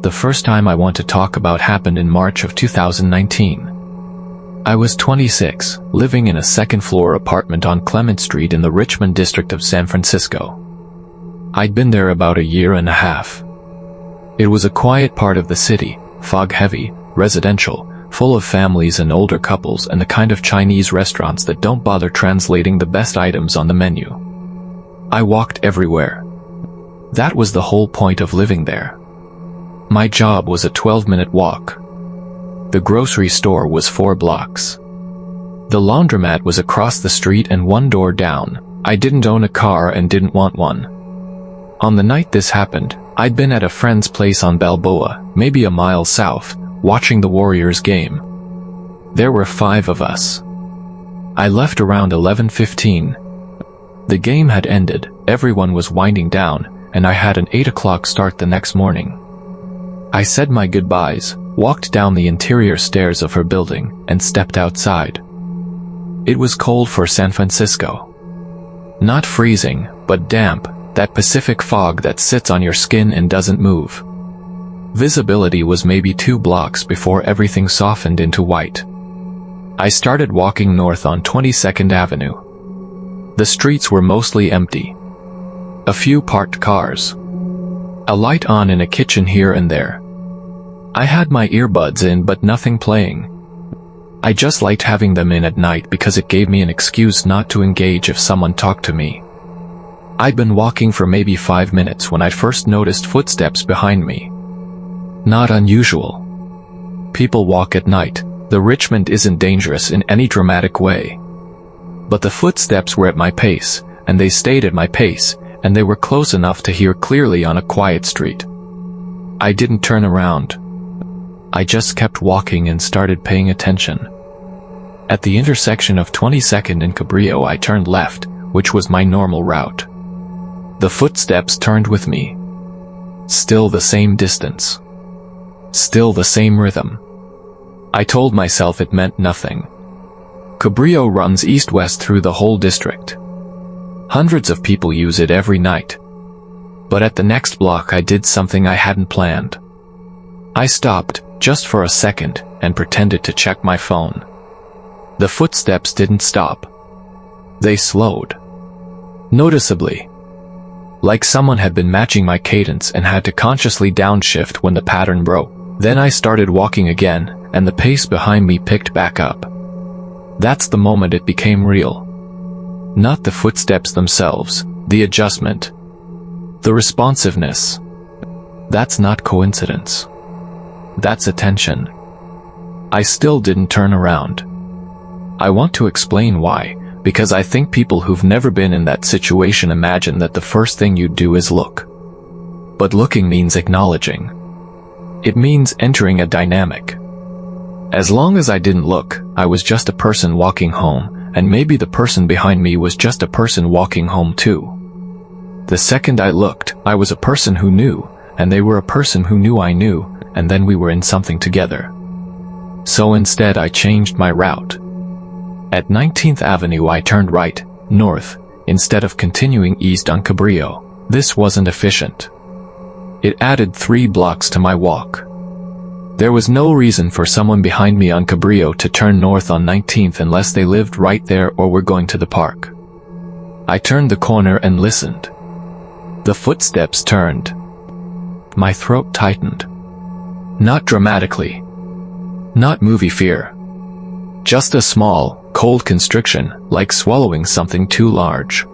The first time I want to talk about happened in March of 2019. I was 26, living in a second-floor apartment on Clement Street in the Richmond district of San Francisco. I'd been there about a year and a half. It was a quiet part of the city, fog-heavy, residential, full of families and older couples and the kind of Chinese restaurants that don't bother translating the best items on the menu. I walked everywhere. That was the whole point of living there. My job was a 12-minute walk. The grocery store was 4 blocks. The laundromat was across the street and 1 door down. I didn't own a car and didn't want one. On the night this happened, I'd been at a friend's place on Balboa, maybe a mile south, watching the Warriors game. There were 5 of us. I left around 11:15. The game had ended, everyone was winding down, and I had an 8 o'clock start the next morning. I said my goodbyes, walked down the interior stairs of her building, and stepped outside. It was cold for San Francisco. Not freezing, but damp, that Pacific fog that sits on your skin and doesn't move. Visibility was maybe 2 blocks before everything softened into white. I started walking north on 22nd Avenue. The streets were mostly empty. A few parked cars. A light on in a kitchen here and there. I had my earbuds in but nothing playing. I just liked having them in at night because it gave me an excuse not to engage if someone talked to me. I'd been walking for maybe 5 minutes when I first noticed footsteps behind me. Not unusual. People walk at night. The Richmond isn't dangerous in any dramatic way. But the footsteps were at my pace, and they stayed at my pace, and they were close enough to hear clearly on a quiet street. I didn't turn around. I just kept walking and started paying attention. At the intersection of 22nd and Cabrillo I turned left, which was my normal route. The footsteps turned with me. Still the same distance. Still the same rhythm. I told myself it meant nothing. Cabrillo runs east-west through the whole district. Hundreds of people use it every night. But at the next block I did something I hadn't planned. I stopped, just for a second, and pretended to check my phone. The footsteps didn't stop. They slowed. Noticeably. Like someone had been matching my cadence and had to consciously downshift when the pattern broke. Then I started walking again, and the pace behind me picked back up. That's the moment it became real. Not the footsteps themselves, the adjustment. The responsiveness. That's not coincidence. That's attention. I still didn't turn around. I want to explain why, because I think people who've never been in that situation imagine that the first thing you do is look. But looking means acknowledging. It means entering a dynamic. As long as I didn't look, I was just a person walking home, and maybe the person behind me was just a person walking home too. The second I looked, I was a person who knew, and they were a person who knew I knew, and then we were in something together. So instead I changed my route. At 19th Avenue I turned right, north, instead of continuing east on Cabrillo. This wasn't efficient. It added 3 blocks to my walk. There was no reason for someone behind me on Cabrillo to turn north on 19th unless they lived right there or were going to the park. I turned the corner and listened. The footsteps turned. My throat tightened. Not dramatically. Not movie fear. Just a small, cold constriction, like swallowing something too large.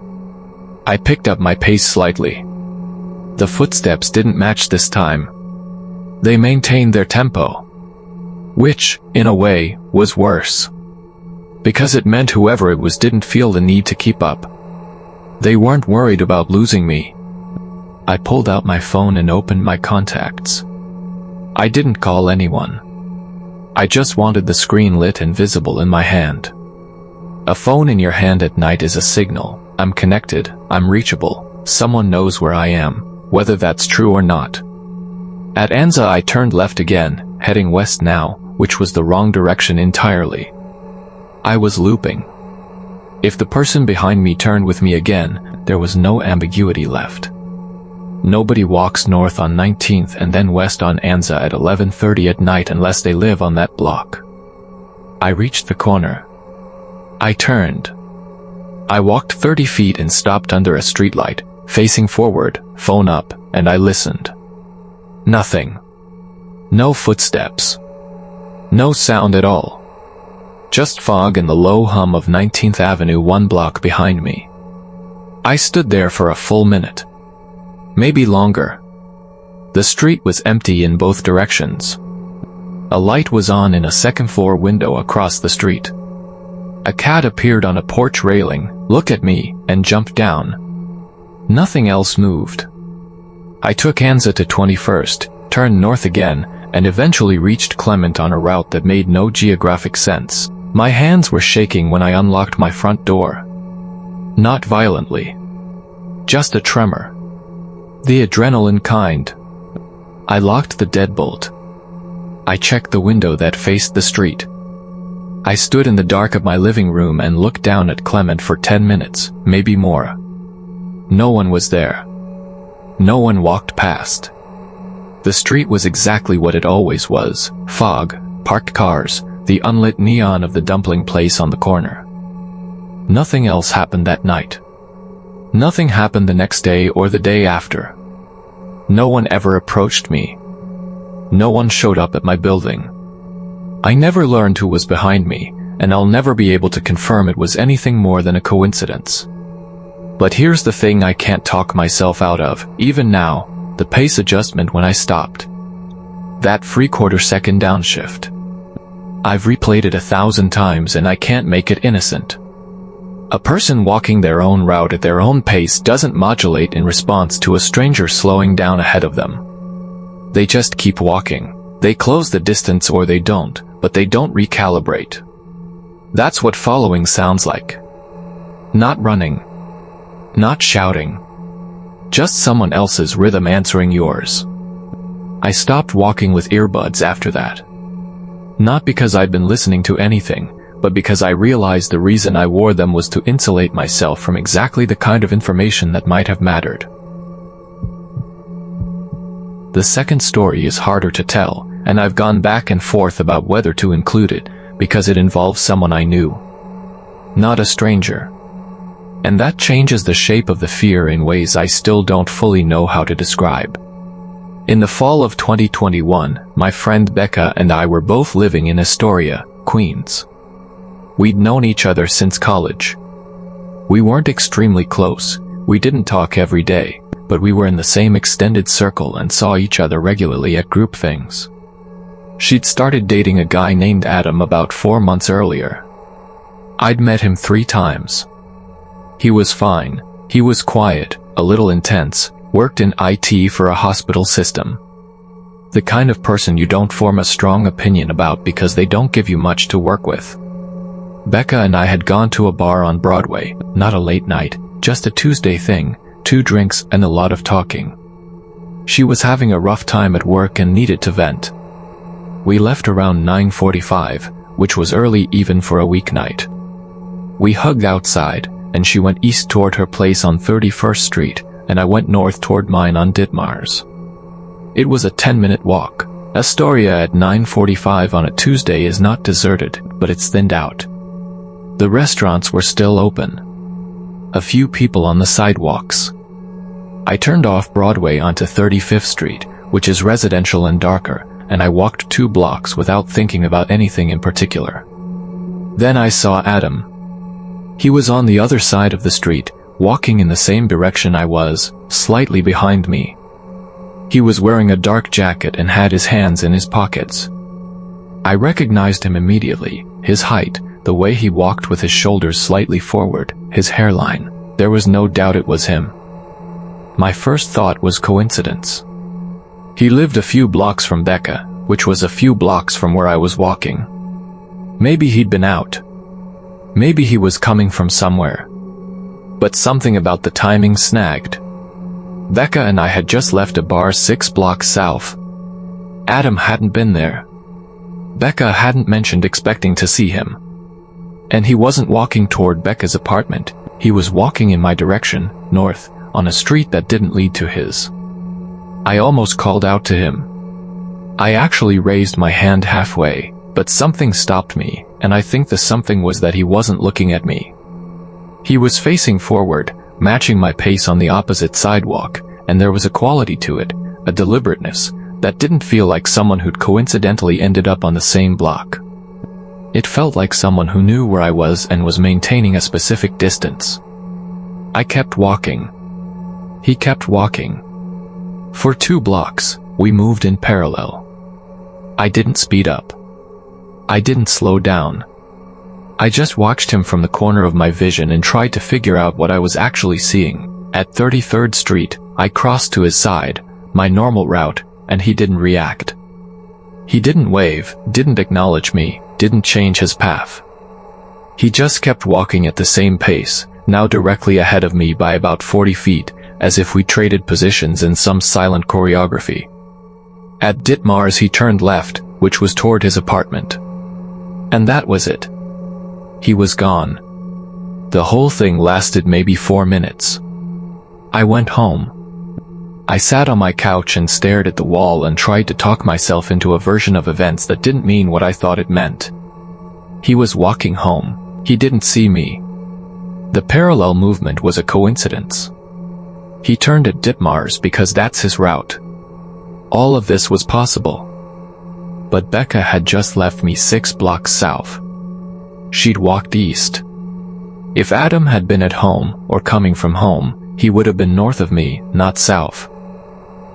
I picked up my pace slightly. The footsteps didn't match this time. They maintained their tempo. Which, in a way, was worse. Because it meant whoever it was didn't feel the need to keep up. They weren't worried about losing me. I pulled out my phone and opened my contacts. I didn't call anyone. I just wanted the screen lit and visible in my hand. A phone in your hand at night is a signal. I'm connected, I'm reachable, someone knows where I am, whether that's true or not. At Anza I turned left again, heading west now, which was the wrong direction entirely. I was looping. If the person behind me turned with me again, there was no ambiguity left. Nobody walks north on 19th and then west on Anza at 11:30 at night unless they live on that block. I reached the corner. I turned. I walked 30 feet and stopped under a streetlight, facing forward, phone up, and I listened. Nothing. No footsteps. No sound at all. Just fog and the low hum of 19th Avenue 1 block behind me. I stood there for a full minute. Maybe longer. The street was empty in both directions. A light was on in a second-floor window across the street. A cat appeared on a porch railing, looked at me, and jumped down. Nothing else moved. I took Anza to 21st, turned north again, and eventually reached Clement on a route that made no geographic sense. My hands were shaking when I unlocked my front door. Not violently. Just a tremor. The adrenaline kind. I locked the deadbolt. I checked the window that faced the street. I stood in the dark of my living room and looked down at Clement for 10 minutes, maybe more. No one was there. No one walked past. The street was exactly what it always was: fog, parked cars, the unlit neon of the dumpling place on the corner. Nothing else happened that night. Nothing happened the next day or the day after. No one ever approached me. No one showed up at my building. I never learned who was behind me, and I'll never be able to confirm it was anything more than a coincidence. But here's the thing I can't talk myself out of, even now: the pace adjustment when I stopped. That 3/4 second downshift. I've replayed it 1,000 times and I can't make it innocent. A person walking their own route at their own pace doesn't modulate in response to a stranger slowing down ahead of them. They just keep walking. They close the distance or they don't, but they don't recalibrate. That's what following sounds like. Not running. Not shouting. Just someone else's rhythm answering yours. I stopped walking with earbuds after that. Not because I'd been listening to anything, but because I realized the reason I wore them was to insulate myself from exactly the kind of information that might have mattered. The second story is harder to tell, and I've gone back and forth about whether to include it, because it involves someone I knew. Not a stranger. And that changes the shape of the fear in ways I still don't fully know how to describe. In the fall of 2021, my friend Becca and I were both living in Astoria, Queens. We'd known each other since college. We weren't extremely close, we didn't talk every day, but we were in the same extended circle and saw each other regularly at group things. She'd started dating a guy named Adam about 4 months earlier. I'd met him 3 times. He was fine. He was quiet, a little intense, worked in IT for a hospital system. The kind of person you don't form a strong opinion about because they don't give you much to work with. Becca and I had gone to a bar on Broadway, not a late night, just a Tuesday thing, 2 drinks and a lot of talking. She was having a rough time at work and needed to vent. We left around 9:45, which was early even for a weeknight. We hugged outside, and she went east toward her place on 31st Street, and I went north toward mine on Ditmars. It was a 10-minute walk. Astoria at 9:45 on a Tuesday is not deserted, but it's thinned out. The restaurants were still open. A few people on the sidewalks. I turned off Broadway onto 35th Street, which is residential and darker, and I walked 2 blocks without thinking about anything in particular. Then I saw Adam. He was on the other side of the street, walking in the same direction I was, slightly behind me. He was wearing a dark jacket and had his hands in his pockets. I recognized him immediately: his height, the way he walked with his shoulders slightly forward, his hairline. There was no doubt it was him. My first thought was coincidence. He lived a few blocks from Becca, which was a few blocks from where I was walking. Maybe he'd been out. Maybe he was coming from somewhere. But something about the timing snagged. Becca and I had just left a bar 6 blocks south. Adam hadn't been there. Becca hadn't mentioned expecting to see him. And he wasn't walking toward Becca's apartment. He was walking in my direction, north, on a street that didn't lead to his. I almost called out to him. I actually raised my hand halfway, but something stopped me, and I think the something was that he wasn't looking at me. He was facing forward, matching my pace on the opposite sidewalk, and there was a quality to it, a deliberateness, that didn't feel like someone who'd coincidentally ended up on the same block. It felt like someone who knew where I was and was maintaining a specific distance. I kept walking. He kept walking. For 2 blocks, we moved in parallel. I didn't speed up. I didn't slow down. I just watched him from the corner of my vision and tried to figure out what I was actually seeing. At 33rd Street, I crossed to his side, my normal route, and he didn't react. He didn't wave, didn't acknowledge me, didn't change his path. He just kept walking at the same pace, now directly ahead of me by about 40 feet, as if we traded positions in some silent choreography. At Ditmars he turned left, which was toward his apartment. And that was it. He was gone. The whole thing lasted maybe 4 minutes. I went home. I sat on my couch and stared at the wall and tried to talk myself into a version of events that didn't mean what I thought it meant. He was walking home. He didn't see me. The parallel movement was a coincidence. He turned at Ditmars because that's his route. All of this was possible. But Becca had just left me 6 blocks south. She'd walked east. If Adam had been at home, or coming from home, he would have been north of me, not south.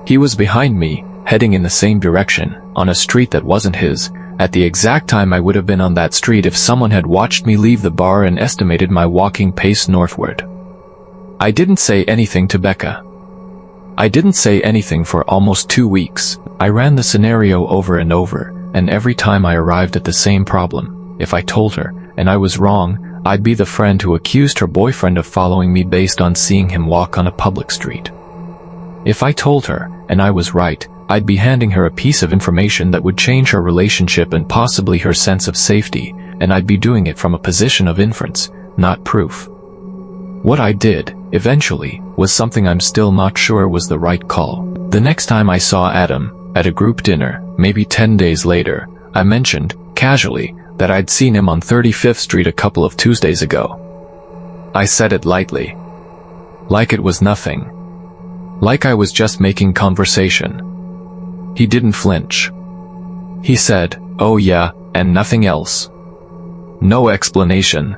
He was behind me, heading in the same direction, on a street that wasn't his, at the exact time I would have been on that street if someone had watched me leave the bar and estimated my walking pace northward. I didn't say anything to Becca. I didn't say anything for almost 2 weeks. I ran the scenario over and over, and every time I arrived at the same problem, if I told her, and I was wrong, I'd be the friend who accused her boyfriend of following me based on seeing him walk on a public street. If I told her, and I was right, I'd be handing her a piece of information that would change her relationship and possibly her sense of safety, and I'd be doing it from a position of inference, not proof. What I did, eventually, was something I'm still not sure was the right call. The next time I saw Adam, at a group dinner, maybe 10 days later, I mentioned, casually, that I'd seen him on 35th Street a couple of Tuesdays ago. I said it lightly. Like it was nothing. Like I was just making conversation. He didn't flinch. He said, "Oh yeah, and nothing else." No explanation.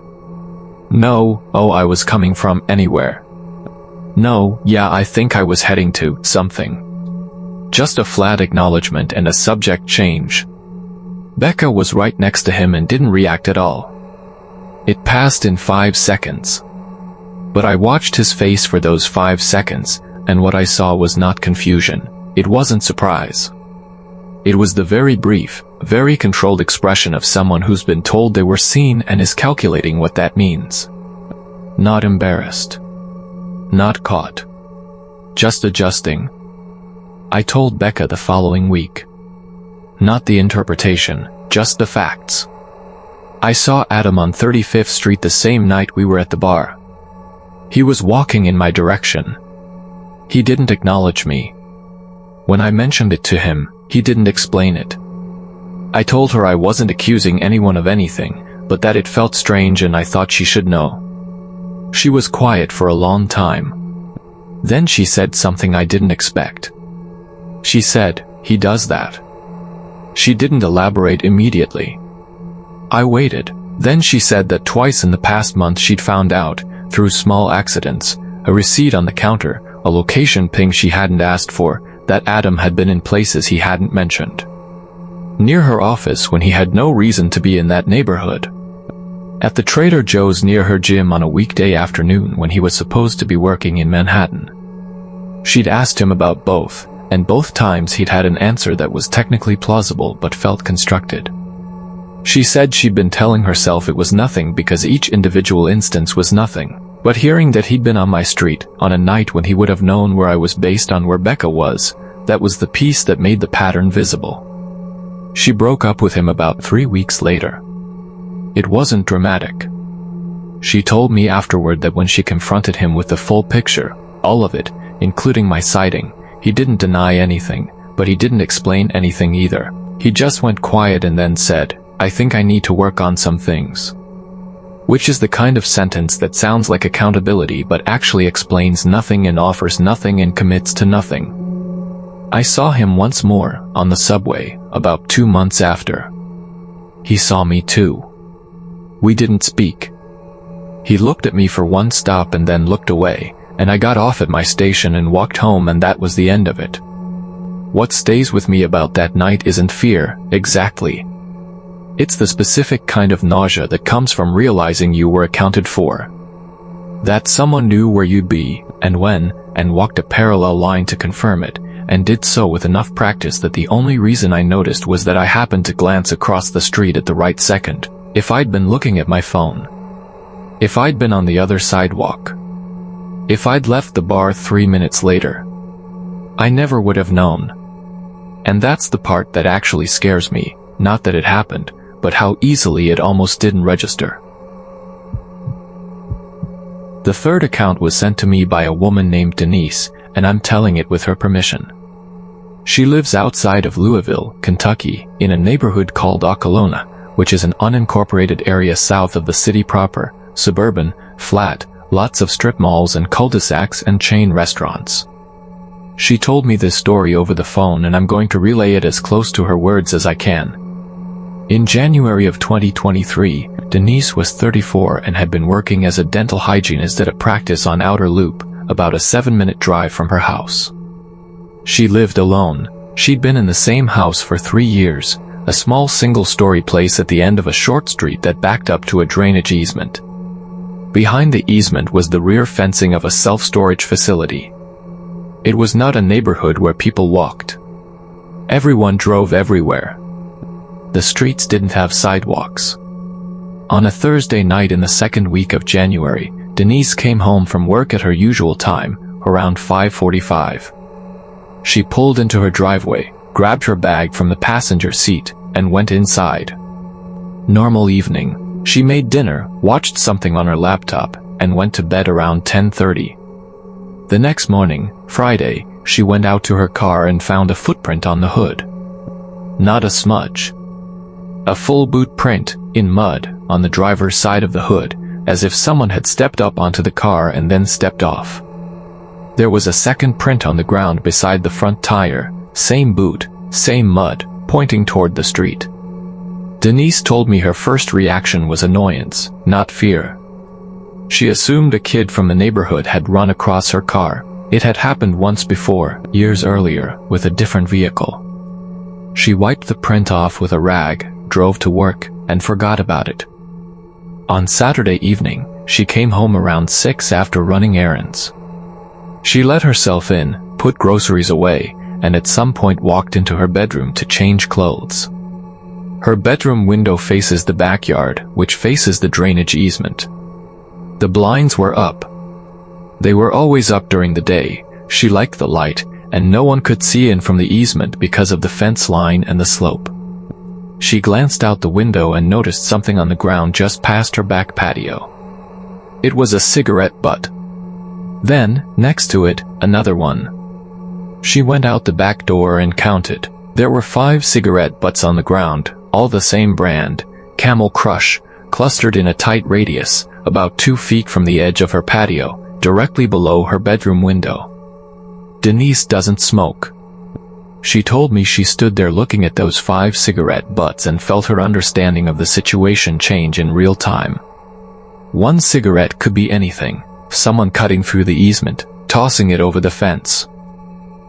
No, "Oh, I was coming from anywhere." No, "Yeah, I think I was heading to something." Just a flat acknowledgement and a subject change. Becca was right next to him and didn't react at all. It passed in 5 seconds. But I watched his face for those 5 seconds, and what I saw was not confusion. It wasn't surprise. It was the very brief, very controlled expression of someone who's been told they were seen and is calculating what that means. Not embarrassed. Not caught. Just adjusting. I told Becca the following week. Not the interpretation, just the facts. I saw Adam on 35th Street the same night we were at the bar. He was walking in my direction. He didn't acknowledge me. When I mentioned it to him, he didn't explain it. I told her I wasn't accusing anyone of anything, but that it felt strange and I thought she should know. She was quiet for a long time. Then she said something I didn't expect. She said, "He does that." She didn't elaborate immediately. I waited. Then she said that twice in the past month she'd found out, through small accidents, a receipt on the counter, a location ping she hadn't asked for, that Adam had been in places he hadn't mentioned. Near her office when he had no reason to be in that neighborhood. At the Trader Joe's near her gym on a weekday afternoon when he was supposed to be working in Manhattan. She'd asked him about both, and both times he'd had an answer that was technically plausible but felt constructed. She said she'd been telling herself it was nothing because each individual instance was nothing, but hearing that he'd been on my street, on a night when he would have known where I was based on where Becca was, that was the piece that made the pattern visible. She broke up with him about 3 weeks later. It wasn't dramatic. She told me afterward that when she confronted him with the full picture, all of it, including my sighting, He didn't deny anything, but he didn't explain anything either. He just went quiet and then said, "I think I need to work on some things." Which is the kind of sentence that sounds like accountability but actually explains nothing and offers nothing and commits to nothing. I saw him once more, on the subway, about 2 months after. He saw me too. We didn't speak. He looked at me for one stop and then looked away, and I got off at my station and walked home, and that was the end of it. What stays with me about that night isn't fear, exactly. It's the specific kind of nausea that comes from realizing you were accounted for. That someone knew where you'd be, and when, and walked a parallel line to confirm it, and did so with enough practice that the only reason I noticed was that I happened to glance across the street at the right second. If I'd been looking at my phone. If I'd been on the other sidewalk. If I'd left the bar 3 minutes later. I never would have known. And that's the part that actually scares me, not that it happened, but how easily it almost didn't register. The third account was sent to me by a woman named Denise, and I'm telling it with her permission. She lives outside of Louisville, Kentucky, in a neighborhood called Okolona, which is an unincorporated area south of the city proper, suburban, flat, lots of strip malls and cul-de-sacs and chain restaurants. She told me this story over the phone, and I'm going to relay it as close to her words as I can. In January of 2023, Denise was 34 and had been working as a dental hygienist at a practice on Outer Loop, about a 7-minute drive from her house. She lived alone. She'd been in the same house for 3 years, a small single-story place at the end of a short street that backed up to a drainage easement. Behind the easement was the rear fencing of a self-storage facility. It was not a neighborhood where people walked. Everyone drove everywhere. The streets didn't have sidewalks. On a Thursday night in the second week of January, Denise came home from work at her usual time, around 5:45. She pulled into her driveway, grabbed her bag from the passenger seat, and went inside. Normal evening. She made dinner, watched something on her laptop, and went to bed around 10:30. The next morning, Friday, she went out to her car and found a footprint on the hood. Not a smudge. A full boot print, in mud, on the driver's side of the hood, as if someone had stepped up onto the car and then stepped off. There was a second print on the ground beside the front tire, same boot, same mud, pointing toward the street. Denise told me her first reaction was annoyance, not fear. She assumed a kid from the neighborhood had run across her car. It had happened once before, years earlier, with a different vehicle. She wiped the print off with a rag, drove to work, and forgot about it. On Saturday evening, she came home around 6 after running errands. She let herself in, put groceries away, and at some point walked into her bedroom to change clothes. Her bedroom window faces the backyard, which faces the drainage easement. The blinds were up. They were always up during the day. She liked the light, and no one could see in from the easement because of the fence line and the slope. She glanced out the window and noticed something on the ground just past her back patio. It was a cigarette butt. Then, next to it, another one. She went out the back door and counted. There were 5 cigarette butts on the ground, all the same brand, Camel Crush, clustered in a tight radius, about 2 feet from the edge of her patio, directly below her bedroom window. Denise doesn't smoke. She told me she stood there looking at those 5 cigarette butts and felt her understanding of the situation change in real time. One cigarette could be anything, someone cutting through the easement, tossing it over the fence.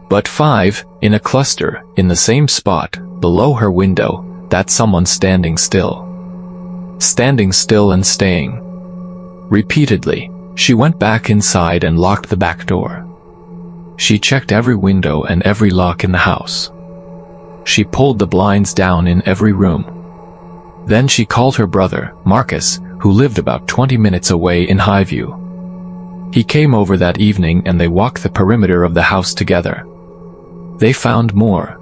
But 5, in a cluster, in the same spot, below her window, that's someone standing still. Standing still and staying. Repeatedly, she went back inside and locked the back door. She checked every window and every lock in the house. She pulled the blinds down in every room. Then she called her brother, Marcus, who lived about 20 minutes away in Highview. He came over that evening and they walked the perimeter of the house together. They found more.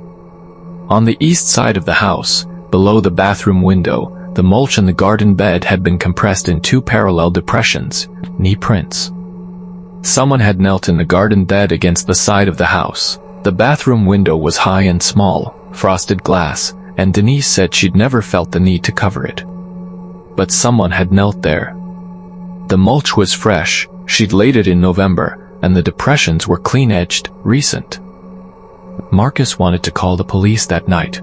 On the east side of the house, below the bathroom window, the mulch in the garden bed had been compressed in 2 parallel depressions, knee prints. Someone had knelt in the garden bed against the side of the house. The bathroom window was high and small, frosted glass, and Denise said she'd never felt the need to cover it. But someone had knelt there. The mulch was fresh, she'd laid it in November, and the depressions were clean-edged, recent. Marcus wanted to call the police that night.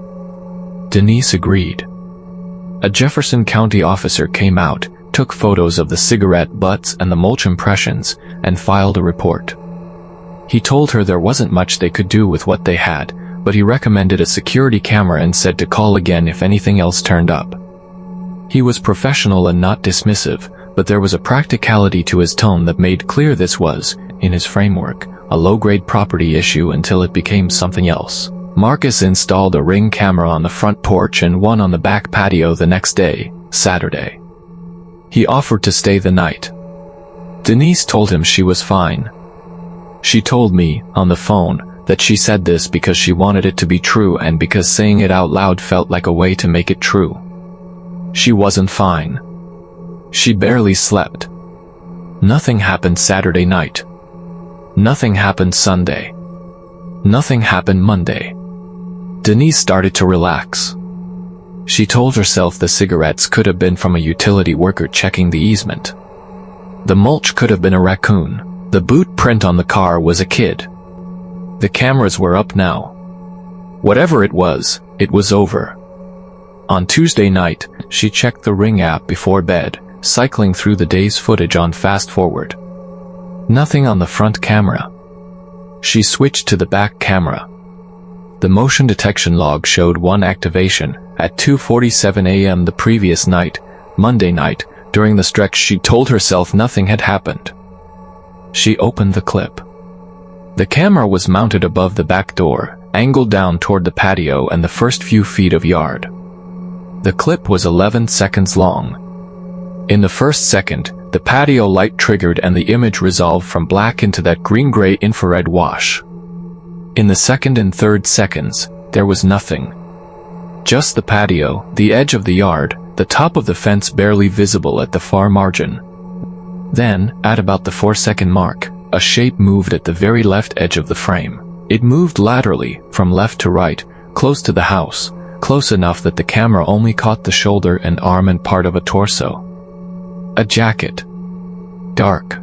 Denise agreed. A Jefferson County officer came out, took photos of the cigarette butts and the mulch impressions, and filed a report. He told her there wasn't much they could do with what they had, but he recommended a security camera and said to call again if anything else turned up. He was professional and not dismissive, but there was a practicality to his tone that made clear this was, in his framework, a low-grade property issue until it became something else. Marcus installed a Ring camera on the front porch and one on the back patio the next day, Saturday. He offered to stay the night. Denise told him she was fine. She told me, on the phone, that she said this because she wanted it to be true and because saying it out loud felt like a way to make it true. She wasn't fine. She barely slept. Nothing happened Saturday night. Nothing happened Sunday. Nothing happened Monday. Denise started to relax. She told herself the cigarettes could have been from a utility worker checking the easement. The mulch could have been a raccoon. The boot print on the car was a kid. The cameras were up now. Whatever it was over. On Tuesday night, she checked the Ring app before bed, cycling through the day's footage on fast forward. Nothing on the front camera. She switched to the back camera. The motion detection log showed one activation at 2:47 a.m. the previous night, Monday night. During the stretch she told herself nothing had happened. She opened the clip. The camera was mounted above the back door, angled down toward the patio and the first few feet of yard. The clip was 11 seconds long. In the first second, the patio light triggered and the image resolved from black into that green-gray infrared wash. In the second and third seconds, there was nothing. Just the patio, the edge of the yard, the top of the fence barely visible at the far margin. Then, at about the 4-second mark, a shape moved at the very left edge of the frame. It moved laterally, from left to right, close to the house, close enough that the camera only caught the shoulder and arm and part of a torso. A jacket. Dark.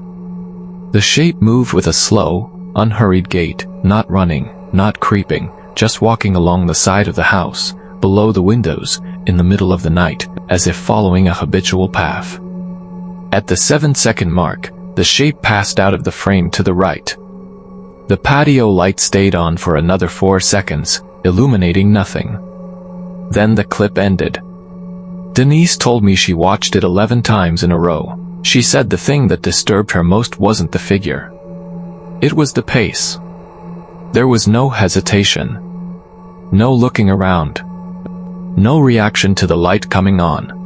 The shape moved with a slow, unhurried gait, not running, not creeping, just walking along the side of the house, below the windows, in the middle of the night, as if following a habitual path. At the 7-second mark, the shape passed out of the frame to the right. The patio light stayed on for another 4 seconds, illuminating nothing. Then the clip ended. Denise told me she watched it 11 times in a row. She said the thing that disturbed her most wasn't the figure. It was the pace. There was no hesitation. No looking around. No reaction to the light coming on.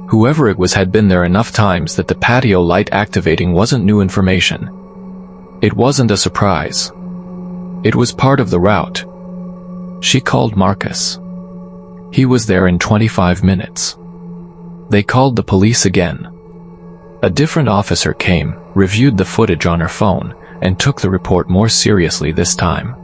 Whoever it was had been there enough times that the patio light activating wasn't new information. It wasn't a surprise. It was part of the route. She called Marcus. He was there in 25 minutes. They called the police again. A different officer came, reviewed the footage on her phone, and took the report more seriously this time.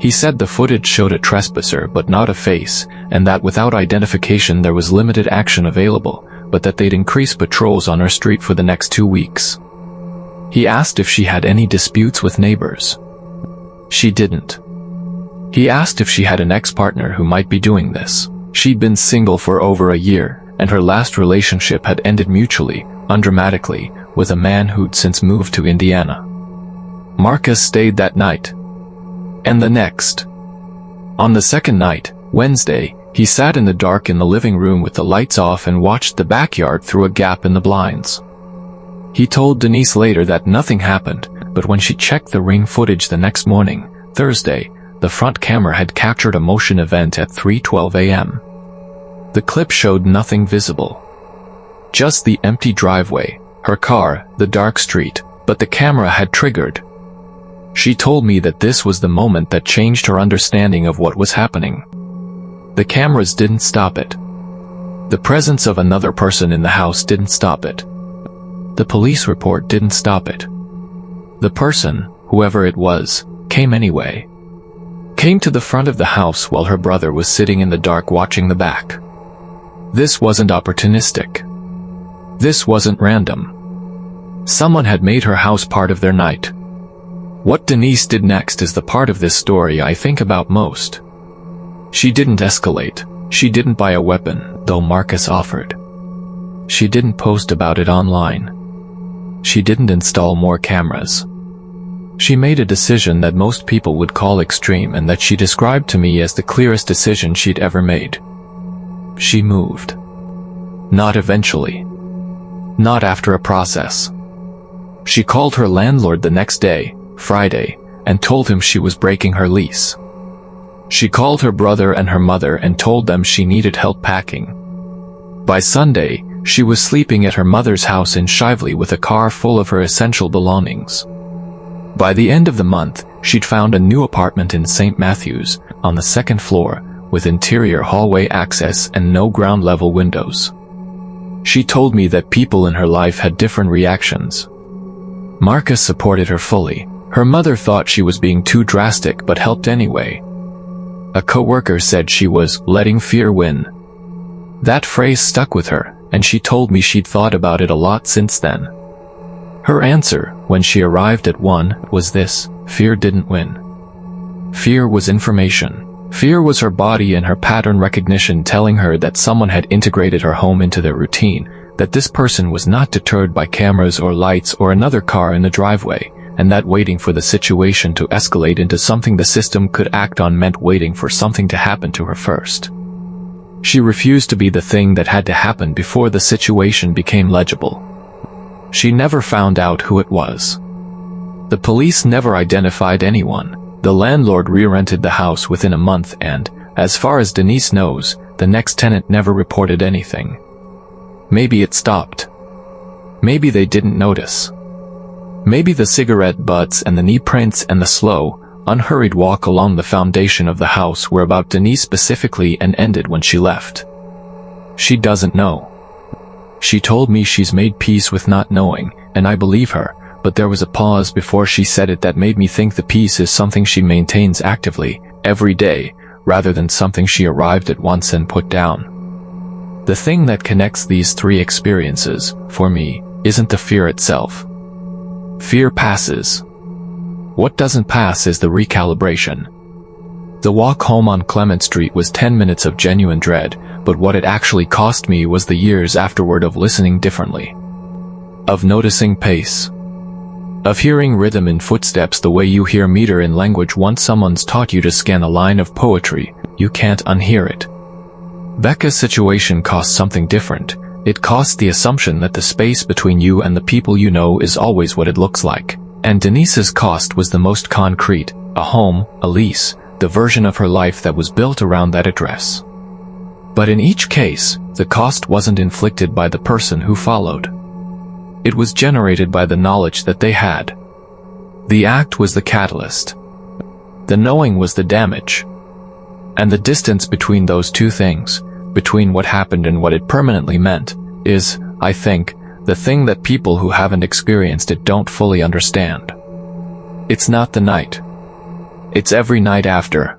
He said the footage showed a trespasser but not a face, and that without identification there was limited action available, but that they'd increase patrols on her street for the next 2 weeks. He asked if she had any disputes with neighbors. She didn't. He asked if she had an ex-partner who might be doing this. She'd been single for over a year, and her last relationship had ended mutually, undramatically, with a man who'd since moved to Indiana. Marcus stayed that night. And the next. On the second night, Wednesday, he sat in the dark in the living room with the lights off and watched the backyard through a gap in the blinds. He told Denise later that nothing happened, but when she checked the Ring footage the next morning, Thursday, the front camera had captured a motion event at 3:12 a.m. The clip showed nothing visible. Just the empty driveway, her car, the dark street, but the camera had triggered. She told me that this was the moment that changed her understanding of what was happening. The cameras didn't stop it. The presence of another person in the house didn't stop it. The police report didn't stop it. The person, whoever it was, came anyway. came to the front of the house while her brother was sitting in the dark watching the back. This wasn't opportunistic. This wasn't random. Someone had made her house part of their night. What Denise did next is the part of this story I think about most. She didn't escalate. She didn't buy a weapon, though Marcus offered. She didn't post about it online. She didn't install more cameras. She made a decision that most people would call extreme and that she described to me as the clearest decision she'd ever made. She moved. Not eventually. Not after a process. She called her landlord the next day, Friday, and told him she was breaking her lease. She called her brother and her mother and told them she needed help packing. By Sunday, she was sleeping at her mother's house in Shively with a car full of her essential belongings. By the end of the month, she'd found a new apartment in St. Matthews, on the second floor, with interior hallway access and no ground-level windows. She told me that people in her life had different reactions. Marcus supported her fully. Her mother thought she was being too drastic but helped anyway. A co-worker said she was letting fear win. That phrase stuck with her, and she told me she'd thought about it a lot since then. Her answer, when she arrived at 1, was this: fear didn't win. Fear was information. Fear was her body and her pattern recognition telling her that someone had integrated her home into their routine, that this person was not deterred by cameras or lights or another car in the driveway, and that waiting for the situation to escalate into something the system could act on meant waiting for something to happen to her first. She refused to be the thing that had to happen before the situation became legible. She never found out who it was. The police never identified anyone. The landlord re-rented the house within a month and, as far as Denise knows, the next tenant never reported anything. Maybe it stopped. Maybe they didn't notice. Maybe the cigarette butts and the knee prints and the slow, unhurried walk along the foundation of the house were about Denise specifically and ended when she left. She doesn't know. She told me she's made peace with not knowing, and I believe her, but there was a pause before she said it that made me think the peace is something she maintains actively, every day, rather than something she arrived at once and put down. The thing that connects these three experiences, for me, isn't the fear itself. Fear passes. What doesn't pass is the recalibration. The walk home on Clement Street was 10 minutes of genuine dread, but what it actually cost me was the years afterward of listening differently. Of noticing pace. Of hearing rhythm in footsteps the way you hear meter in language once someone's taught you to scan a line of poetry, you can't unhear it. Becca's situation cost something different. It cost the assumption that the space between you and the people you know is always what it looks like. And Denise's cost was the most concrete, a home, a lease, the version of her life that was built around that address. But in each case, the cost wasn't inflicted by the person who followed. It was generated by the knowledge that they had. The act was the catalyst. The knowing was the damage. And the distance between those two things, between what happened and what it permanently meant, is, I think, the thing that people who haven't experienced it don't fully understand. It's not the night. It's every night after.